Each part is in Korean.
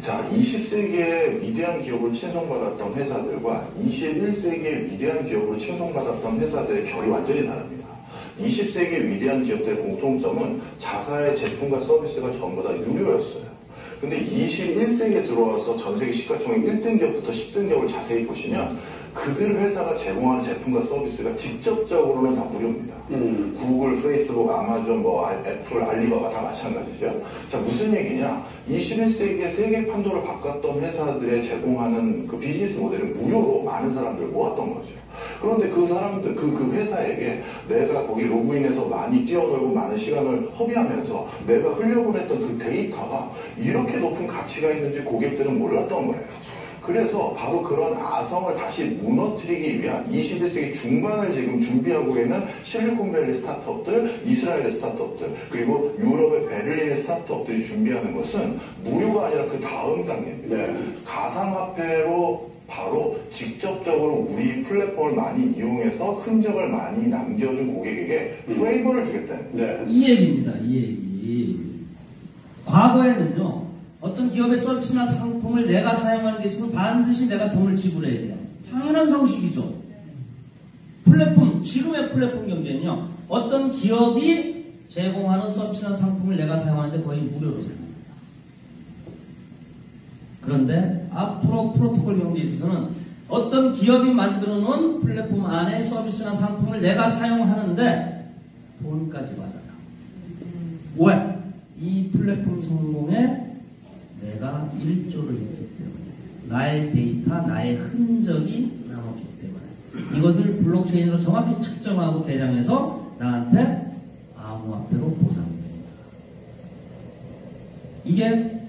자, 20세기의 위대한 기업으로 칭송받았던 회사들과 21세기의 위대한 기업으로 칭송받았던 회사들의 결이 완전히 다릅니다. 20세기의 위대한 기업들의 공통점은 자사의 제품과 서비스가 전부 다 유료였어요. 근데 21세기에 들어와서 전세계 시가총액 1등기업부터 10등기업을 자세히 보시면 그들 회사가 제공하는 제품과 서비스가 직접적으로는 다 무료입니다. 구글, 페이스북, 아마존, 애플, 알리바바 다 마찬가지죠. 자, 무슨 얘기냐? 21세기에 세계 판도를 바꿨던 회사들의 제공하는 그 비즈니스 모델은 무료로 많은 사람들을 모았던 거죠. 그런데 그 사람들, 그 회사에게 내가 거기 로그인해서 많이 뛰어놀고 많은 시간을 허비하면서 내가 흘려보냈던 그 데이터가 이렇게 높은 가치가 있는지 고객들은 몰랐던 거예요. 그래서 바로 그런 아성을 다시 무너뜨리기 위한 21세기 중반을 지금 준비하고 있는 실리콘밸리 스타트업들, 이스라엘의 스타트업들, 그리고 유럽의 베를린의 스타트업들이 준비하는 것은 무료가 아니라 그 다음 단계입니다. 네. 가상화폐로 바로 직접적으로 우리 플랫폼을 많이 이용해서 흔적을 많이 남겨준 고객에게 프레임을 주겠다는 거예요. 이 얘기입니다. 이 얘기. 과거에는요. 어떤 기업의 서비스나 상품을 내가 사용하는 데 있으면 반드시 내가 돈을 지불해야 돼요. 당연한 상식이죠. 플랫폼, 지금의 플랫폼 경제는요. 어떤 기업이 제공하는 서비스나 상품을 내가 사용하는데 거의 무료로 사용합니다. 그런데 앞으로 프로토콜 경제에 있어서는 어떤 기업이 만들어 놓은 플랫폼 안에 서비스나 상품을 내가 사용하는데 돈까지 받아라. 왜? 이 플랫폼 성공에 내가 일조를 했기 때문에 나의 데이터, 나의 흔적이 남았기 때문에 이것을 블록체인으로 정확히 측정하고 계량해서 나한테 암호화폐로 보상됩니다. 이게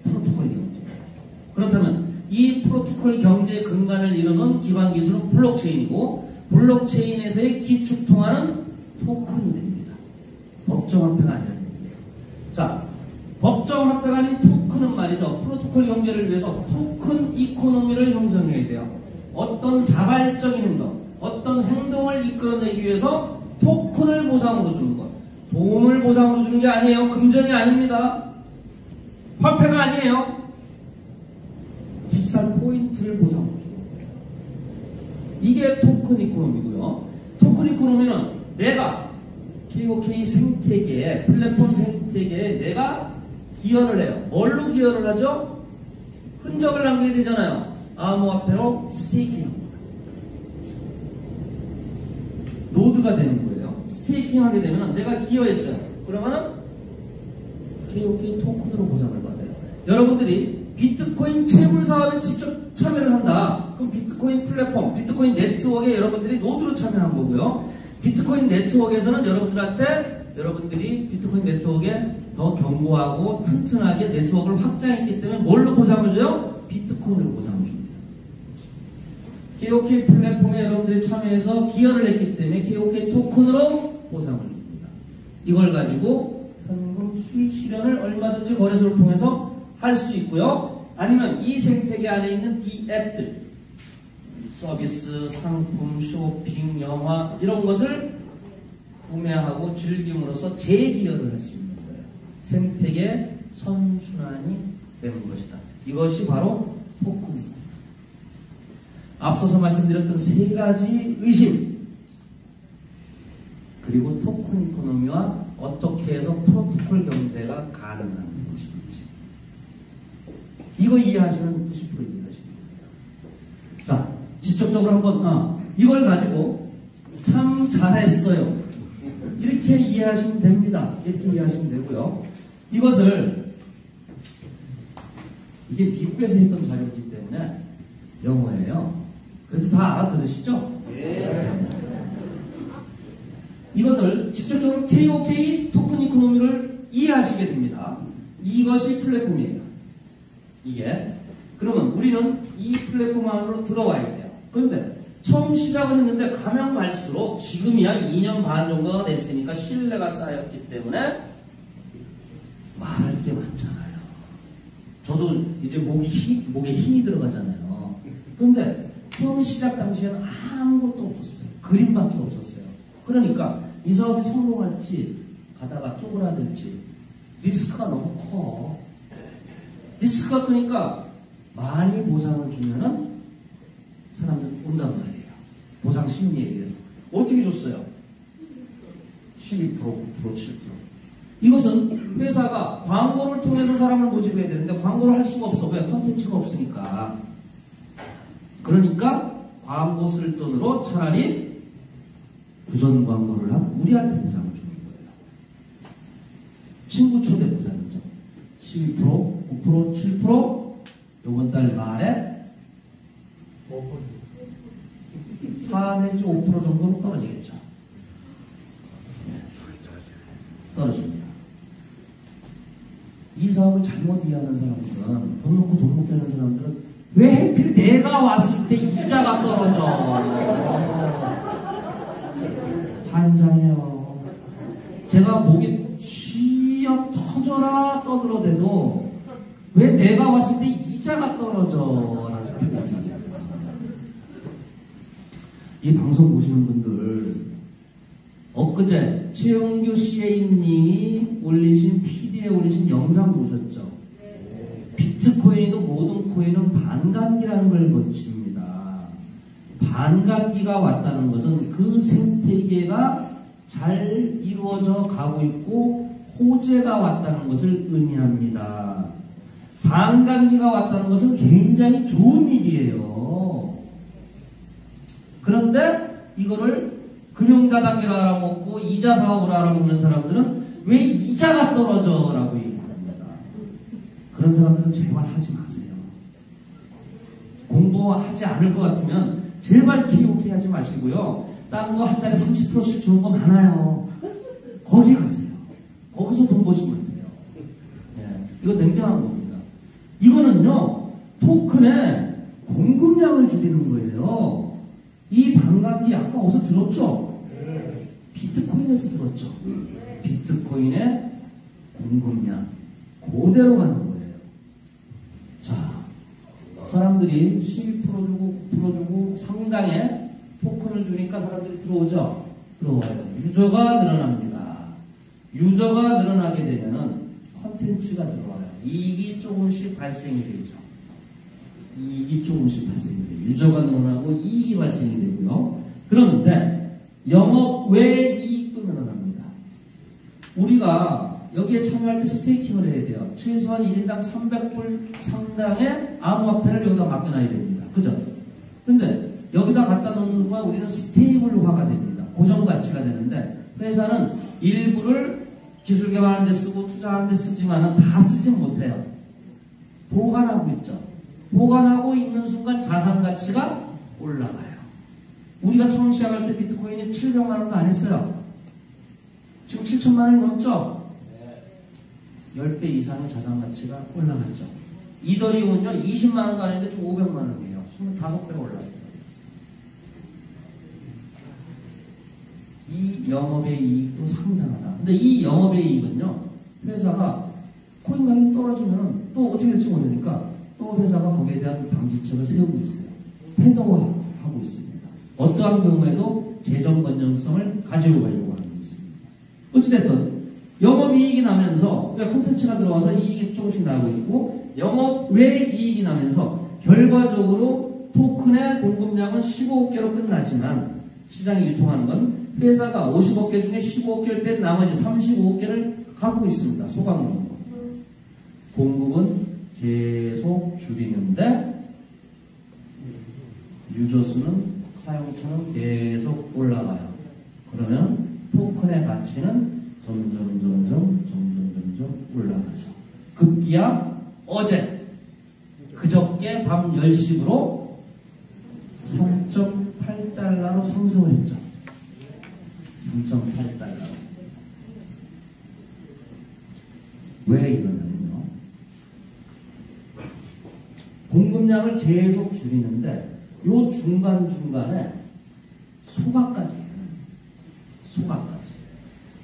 프로토콜 경제입니다. 그렇다면 이 프로토콜 경제의 근간을 이루는 기반 기술은 블록체인이고 블록체인에서의 기축통화는 토큰이 됩니다. 법정화폐가 아니라 됩니다. 자, 법정화폐가 아닌 토큰은 말이죠. 프로토콜 경제를 위해서 토큰 이코노미를 형성해야 돼요. 어떤 자발적인 행동, 어떤 행동을 이끌어내기 위해서 토큰을 보상으로 주는 것. 돈을 보상으로 주는 게 아니에요. 금전이 아닙니다. 화폐가 아니에요. 디지털 포인트를 보상으로 주는 거예요. 이게 토큰 이코노미고요. 토큰 이코노미는 내가 KOK 생태계에, 플랫폼 생태계에 내가 기여를 해요. 뭘로 기여를 하죠? 흔적을 남기게 되잖아요. 암호화폐로 스테이킹합니다. 노드가 되는 거예요. 스테이킹하게 되면 내가 기여했어요. 그러면은 KOK 토큰으로 보상을 받아요. 여러분들이 비트코인 채굴 사업에 직접 참여를 한다. 그럼 비트코인 플랫폼, 비트코인 네트워크에 여러분들이 노드로 참여한 거고요. 비트코인 네트워크에서는 여러분들이 비트코인 네트워크에 더 견고하고 튼튼하게 네트워크를 확장했기 때문에 뭘로 보상을 줘요? 비트코인으로 보상을 줍니다. KOK 플랫폼에 여러분들이 참여해서 기여를 했기 때문에 KOK 토큰으로 보상을 줍니다. 이걸 가지고 현금 수익 실현을 얼마든지 거래소를 통해서 할 수 있고요. 아니면 이 생태계 안에 있는 D앱들, 서비스, 상품, 쇼핑, 영화 이런 것을 구매하고 즐김으로써 재기여를 할 수 있는 거예요. 생태계 선순환이 되는 것이다. 이것이 바로 토큰입니다. 앞서서 말씀드렸던 세 가지 의심, 그리고 토큰 이코노미와 어떻게 해서 프로토콜 경제가 가능한 것인지, 이거 이해하시면 90% 이해하시는 거예요. 자, 직접적으로 한번 이걸 가지고 참 잘했어요, 이렇게 이해하시면 됩니다. 이렇게 이해하시면 되고요. 이것을, 이게 미국에서 했던 자료이기 때문에 영어예요. 그래도 다 알아들으시죠? 네. 이것을 직접적으로 KOK 토큰 이코노미를 이해하시게 됩니다. 이것이 플랫폼이에요. 이게. 그러면 우리는 이 플랫폼 안으로 들어와야 돼요. 그런데 처음 시작을 했는데 가면 갈수록 지금이야 2년 반 정도가 됐으니까 신뢰가 쌓였기 때문에 말할 게 많잖아요. 저도 이제 목에 힘이 들어가잖아요. 그런데 처음 시작 당시에는 아무것도 없었어요. 그림밖에 없었어요. 그러니까 이 사업이 성공할지 가다가 쪼그라들지 리스크가 너무 커. 리스크가 크니까 많이 보상을 주면은 사람들 온단 말이에요. 보상 심리에 의해서. 어떻게 줬어요? 12%, 9%, 7%. 이것은 회사가 광고를 통해서 사람을 모집해야 되는데 광고를 할 수가 없어. 왜? 컨텐츠가 없으니까. 그러니까 광고 쓸 돈으로 차라리 구전 광고를 하고 우리한테 보상을 주는 거예요. 친구 초대 보상이죠. 12%, 9%, 7%, 요번 달 말에 4 내지 5% 정도는 떨어지겠죠. 떨어집니다. 이 사업을 잘못 이해하는 사람들은, 돈 놓고 돈 못 되는 사람들은 왜 하필 내가 왔을 때 이자가 떨어져? 환장해요. 제가 목이 쥐어 터져라 떠들어대도 왜 내가 왔을 때 이자가 떨어져? 라는 표현이. 이 방송 보시는 분들, 엊그제 최영규 CA님이 올리신 PD에 올리신 영상 보셨죠? 비트코인도 모든 코인은 반감기라는 걸 거칩니다. 반감기가 왔다는 것은 그 생태계가 잘 이루어져 가고 있고 호재가 왔다는 것을 의미합니다. 반감기가 왔다는 것은 굉장히 좋은 일이에요. 그런데 이거를 금융다단계로 알아먹고 이자 사업으로 알아먹는 사람들은 왜 이자가 떨어져? 라고 얘기합니다. 그런 사람들은 제발 하지 마세요. 공부하지 않을 것 같으면 제발 KOK 하지 마시고요. 딴 거 한 달에 30%씩 주는 거 많아요. 거기 가세요. 거기서 돈 버시면 돼요. 예, 이거 냉정한 겁니다. 이거는요, 토큰의 공급량을 줄이는 거예요. 이 반감기 아까 어디서 들었죠? 비트코인에서 들었죠. 비트코인의 공급량 그대로 가는 거예요. 자, 사람들이 12% 주고 9% 주고 상당의 토큰을 주니까 사람들이 들어오죠? 들어와요. 유저가 늘어납니다. 유저가 늘어나게 되면은 컨텐츠가 들어와요. 이익이 조금씩 발생이 되죠. 이익이 조금씩 발생이 돼요. 유저가 늘어나고 이익이 발생이 되고요. 그런데 영업 외 이익도 늘어납니다. 우리가 여기에 참여할 때 스테이킹을 해야 돼요. 최소한 1인당 300불 상당의 암호화폐를 여기다 맡겨놔야 됩니다. 그죠? 근데 여기다 갖다 놓는 순간 우리는 스테이블화가 됩니다. 고정가치가 되는데 회사는 일부를 기술 개발하는 데 쓰고 투자하는 데 쓰지만은 다 쓰진 못해요. 보관하고 있죠. 보관하고 있는 순간 자산 가치가 올라가요. 우리가 처음 시작할 때 비트코인이 700만 원도 안 했어요. 지금 7천만 원이 넘죠? 10배 이상의 자산 가치가 올라갔죠. 이더리움은요, 20만 원도 안 했는데 지금 500만 원이에요. 25배가 올랐어요. 이 영업의 이익도 상당하다. 근데 이 영업의 이익은요, 회사가 코인 가격이 떨어지면 또 어떻게 될지 모르니까 또 회사가 거기에 대한 방지책을 세우고 있어요. 테더화하고 있습니다. 어떠한 경우에도 재정 건전성을 가지고 가려고 하고 있습니다. 어찌됐든 영업이익이 나면서 콘텐츠가 들어와서 이익이 조금씩 나고 있고 영업 외 이익이 나면서 결과적으로 토큰의 공급량은 15억개로 끝나지만 시장에 유통하는 건 회사가 50억 개 중에 15억 개를 뺀 나머지 35억 개를 갖고 있습니다. 소각용으로. 공급은 계속 줄이는데 유저 수는 사용처는 계속 올라가요. 그러면 토큰의 가치는 점점 올라가죠. 급기야 어제 그저께 밤 10시부로 3.8달러로 상승을 했죠. 3.8달러. 왜 이러냐면요. 공급량을 계속 줄이는데 요 중간중간에 소각까지 해요. 소각까지.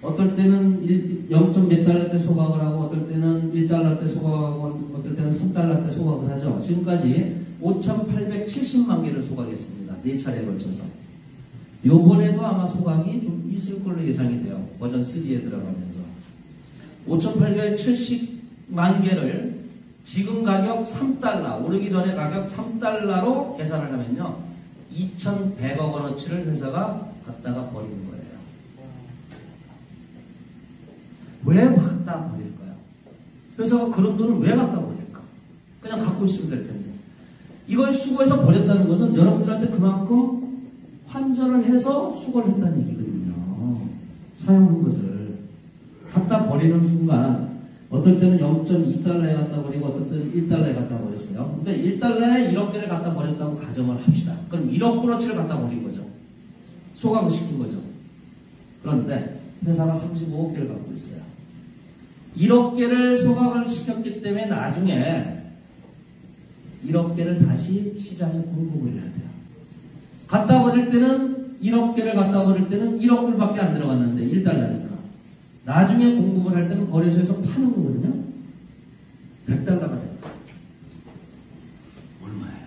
어떨 때는 0.몇 달러 때 소각을 하고 어떨 때는 1달러 때 소각하고 어떨 때는 3달러 때 소각을 하죠. 지금까지 5,870만 개를 소각했습니다. 4차례에 걸쳐서. 요번에도 아마 소각이 좀 있을 걸로 예상이 돼요. 버전 3에 들어가면서. 5,870만 개를 지금 가격 3달러, 오르기 전에 가격 3달러로 계산을 하면요. 2,100억 원어치를 회사가 갖다가 버리는 거예요. 왜 갖다 버릴까요? 회사가 그런 돈을 왜 갖다 버릴까? 그냥 갖고 있으면 될 텐데. 이걸 수거해서 버렸다는 것은 여러분들한테 그만큼 환전을 해서 수거를 했다는 얘기거든요. 사용한 것을 갖다 버리는 순간 어떨 때는 0.2달러에 갖다 버리고 어떨 때는 1달러에 갖다 버렸어요. 근데 1달러에 1억 개를 갖다 버렸다고 가정을 합시다. 그럼 1억 원어치를 갖다 버린 거죠. 소각을 시킨 거죠. 그런데 회사가 35억 개를 갖고 있어요. 1억 개를 소각을 시켰기 때문에 나중에 1억 개를 다시 시장에 공급을 해야 돼요. 갖다 버릴 때는 1억 개를 갖다 버릴 때는 1억 불밖에 안 들어갔는데 1달러니까. 나중에 공급을 할 때는 거래소에서 파는 거거든요. 100달러가 됩니다. 얼마예요?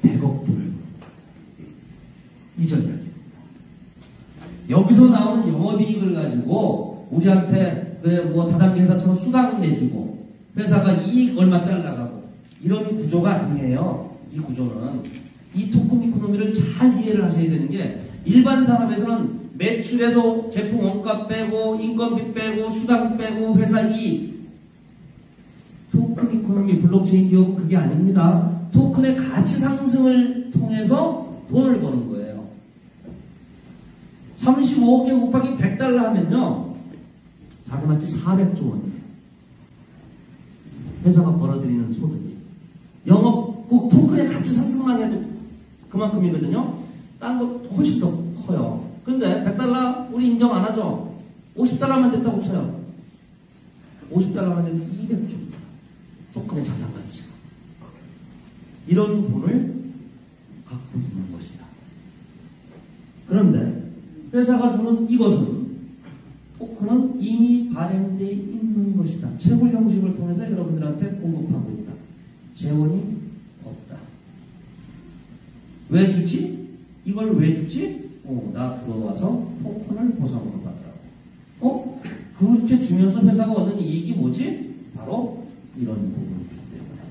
100억 불. 이전 이야기입니다. 여기서 나오는 영업이익을 가지고 우리한테 뭐 다단계 회사처럼 수당 내주고 회사가 이익 얼마 잘라가고 이런 구조가 아니에요. 이 구조는 이 토큰 이코노미를 잘 이해를 하셔야 되는 게 일반 산업에서는 매출에서 제품 원가 빼고 인건비 빼고 수당 빼고 회사 이익. 토큰 이코노미 블록체인 기업은 그게 아닙니다. 토큰의 가치 상승을 통해서 돈을 버는 거예요. 35억 개 곱하기 100달러 하면요. 자그마치 400조 원이에요. 회사가 벌어들이는 소득이. 영업, 꼭 토큰의 가치 상승만 해도 그만큼이거든요. 딴 거 훨씬 더 커요. 근데 100달러 우리 인정 안 하죠? 50달러만 됐다고 쳐요. 50달러만 되면 200조입니다. 토큰의 자산 가치가. 이런 돈을 갖고 있는 것이다. 그런데 회사가 주는 이것은 토큰은 이미 발행되어 있는 것이다. 채굴 형식을 통해서 여러분들한테 공급하고 있다. 재원이 없다. 왜 주지? 이걸 왜 주지? 나 들어와서 토큰을 보상으로 받으라고. 그렇게 주면서 회사가 얻는 이익이 뭐지? 바로 이런 부분이기 때문에.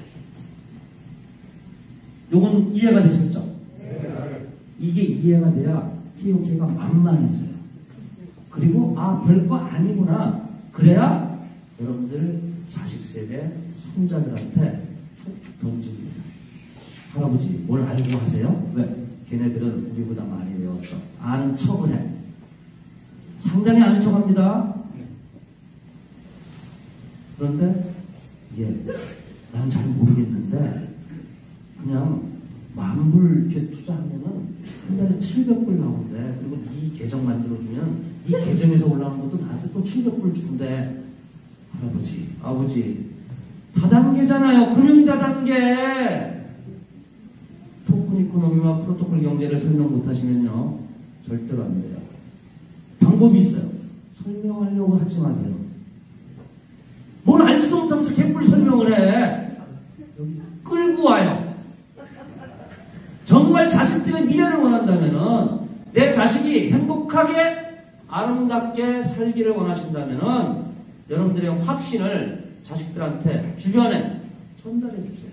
요건 이해가 되셨죠? 네. 이게 이해가 돼야 KOK가 만만해져요. 그리고 별거 아니구나. 그래야 여러분들 자식 세대 손자들한테 툭 던집니다. 할아버지 뭘 알고 하세요? 왜? 걔네들은 우리보다 많이 배웠어. 아는 척을 해. 상당히 아는 척합니다. 그런데 나는 잘 모르겠는데 그냥 10,000불 이렇게 투자하면은 한 달에 700불 나오는데 그리고 네 계정 만들어주면 네 계정에서 올라오는 것도 나한테 또 700불 준대. 할아버지, 아버지 다단계잖아요. 금융 다단계. 토큰 이코노미와 프로토콜 경제를 설명 못하시면요 절대로 안 돼요. 방법이 있어요. 설명하려고 하지 마세요. 뭘 알지도 못하면서 개뿔 설명을 해. 여기 끌고 와요. 정말 자식들의 미래를 원한다면은 내 자식이 행복하게 아름답게 살기를 원하신다면은 여러분들의 확신을 자식들한테 주변에 전달해 주세요.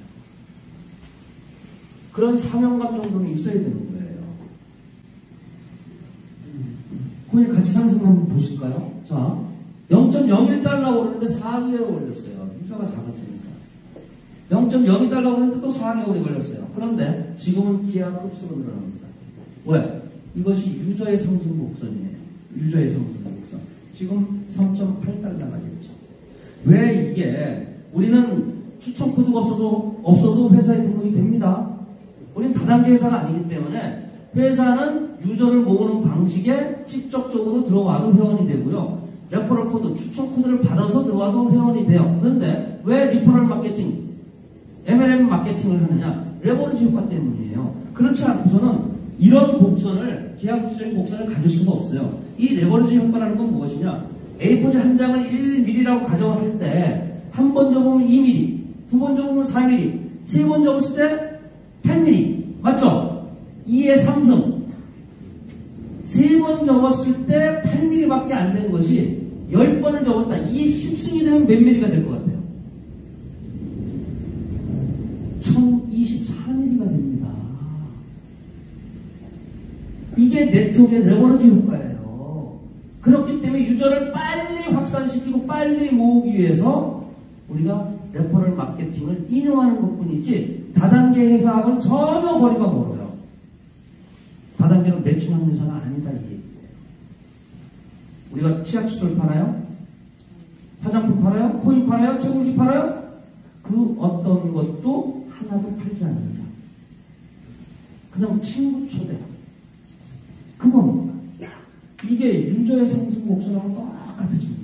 그런 사명감 정도는 있어야 되는 거예요. 코인 가치 상승 한번 보실까요? 자, 0.01달러 오르는데 4개월 올렸어요. 유저가 작았으니까. 0.02달러 오르는데 또 4개월이 걸렸어요. 그런데 지금은 기하급수로 늘어납니다. 왜? 이것이 유저의 상승 곡선이에요. 유저의 상승 곡선. 지금 3.8달러가 됐죠. 왜 이게 우리는 추천 코드가 없어도 회사에 등록이 됩니다. 우리는 다단계 회사가 아니기 때문에 회사는 유저를 모으는 방식에 직접적으로 들어와도 회원이 되고요. 레퍼럴 코드, 추천 코드를 받아서 들어와도 회원이 돼요. 그런데 왜 리퍼럴 마케팅, MLM 마케팅을 하느냐? 레버리지 효과 때문이에요. 그렇지 않고서는 이런 곡선을, 기하급수적인 곡선을 가질 수가 없어요. 이 레버리지 효과라는 건 무엇이냐? A4지 한 장을 1mm라고 가정을 할 때 한 번 접으면 2mm, 두 번 접으면 4mm, 세 번 접었을 때 8mm. 맞죠? 2의 3승. 세 번 접었을 때 8mm밖에 안 된 것이 10번을 접었다. 2의 10승이 되면 몇 mm가 될 것 같아요? 23일이가 됩니다. 이게 네트워크의 레버리지 효과예요. 그렇기 때문에 유저를 빨리 확산시키고 빨리 모으기 위해서 우리가 레퍼럴 마케팅을 인용하는 것뿐이지 다단계 회사하고는 전혀 거리가 멀어요. 다단계는 매출 확률사가 아니다 이 얘기예요. 우리가 치약수술 팔아요? 화장품 팔아요? 코인 팔아요? 채굴기 팔아요? 그 어떤 것도 하나도 팔지 않는다. 그냥 친구 초대. 그겁니다. 이게 유저의 상승 곡선하고 똑같아지는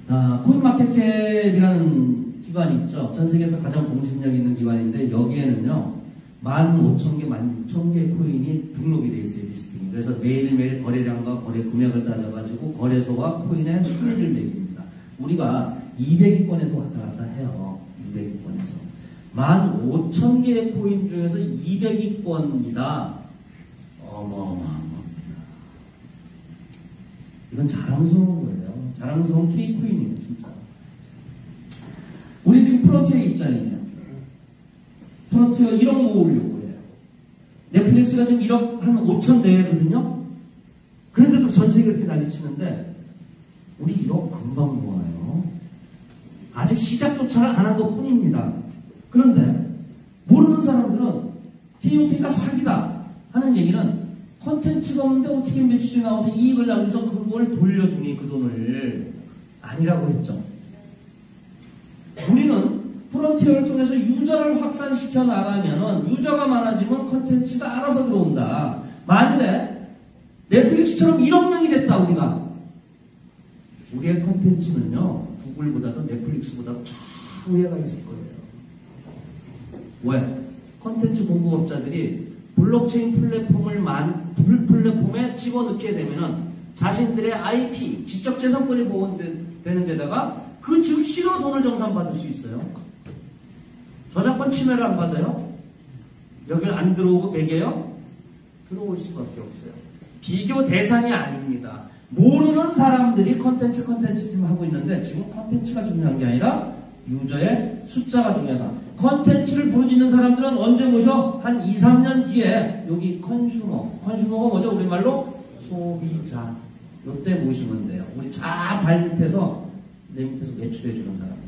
거예요. 코인마켓캡이라는 기관이 있죠. 전 세계에서 가장 공신력 있는 기관인데 여기에는요 15,000개, 16,000개 코인이 등록이 되어 있어요. 리스팅이. 그래서 매일매일 거래량과 거래 금액을 따져가지고 거래소와 코인의 순위를 매깁니다. 우리가 200위권에서 왔다 갔다 해요. 200위권에서. 15,000개의 코인 중에서 200위권이다. 어마어마합니다. 이건 자랑스러운 거예요. 자랑스러운 K코인이에요, 진짜. 우리 지금 프론티어의 입장이에요. 프론티어 1억 모으려고 해요. 넷플릭스가 지금 1억 한 5천 내외거든요. 그런데도 전 세계 이렇게 난리치는데 우리 1억 금방 모아요. 아직 시작조차 안 한 것 뿐입니다. 그런데 모르는 사람들은 KOK가 사기다 하는 얘기는 콘텐츠가 없는데 어떻게 매출이 나와서 이익을 나면서 그걸 돌려주니 그 돈을 아니라고 했죠. 우리는 프론티어를 통해서 유저를 확산시켜 나가면은 유저가 많아지면 콘텐츠가 알아서 들어온다. 만일에 넷플릭스처럼 1억 명이 됐다 우리가. 우리의 콘텐츠는요 구글보다도 넷플릭스보다도 우위가 있을 거예요. 왜? 콘텐츠 공급업자들이 블록체인 플랫폼에 집어넣게 되면은 자신들의 IP, 지적재산권이 보호되는 데다가 그 즉시로 돈을 정산받을 수 있어요. 저작권 침해를 안 받아요? 여길 안 들어오고 매겨요? 들어올 수밖에 없어요. 비교 대상이 아닙니다. 모르는 사람들이 컨텐츠 지금 하고 있는데 지금 컨텐츠가 중요한 게 아니라 유저의 숫자가 중요하다. 컨텐츠를 부르짖는 사람들은 언제 모셔? 한 2, 3년 뒤에 여기 컨슈머가 뭐죠? 우리말로 소비자. 요때 모시면 돼요. 우리 쫙 발 밑에서 내 밑에서 매출해주는 사람들.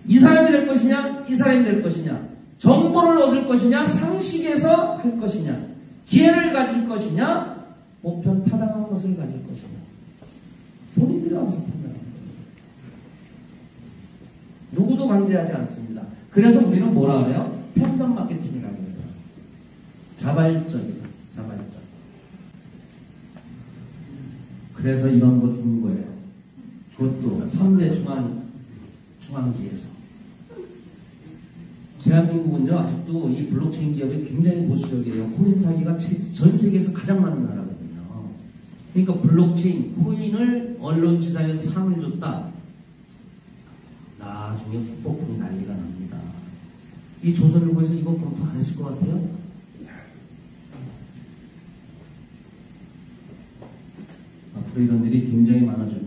이 사람이 될 것이냐? 이 사람이 될 것이냐? 정보를 얻을 것이냐? 상식에서 할 것이냐? 기회를 가질 것이냐? 목표는 타당한 것을 가질 것이냐? 본인들이 알아서 판단합니다. 누구도 강제하지 않습니다. 그래서 우리는 뭐라 그래요? 팬덤 마케팅이라고 해요. 자발적이다. 자발적. 그래서 이런 거 주는 거예요. 그것도 3대 중앙지에서. 대한민국은요, 아직도 이 블록체인 기업이 굉장히 보수적이에요. 코인 사기가 전 세계에서 가장 많은 나라거든요. 그러니까 블록체인, 코인을 언론지상에서 상을 줬다. 나중에 후폭풍이 난리가 납니다. 이 조선일보에서 이거 검토 안 했을 것 같아요? 앞으로 이런 일이 굉장히 많아져요.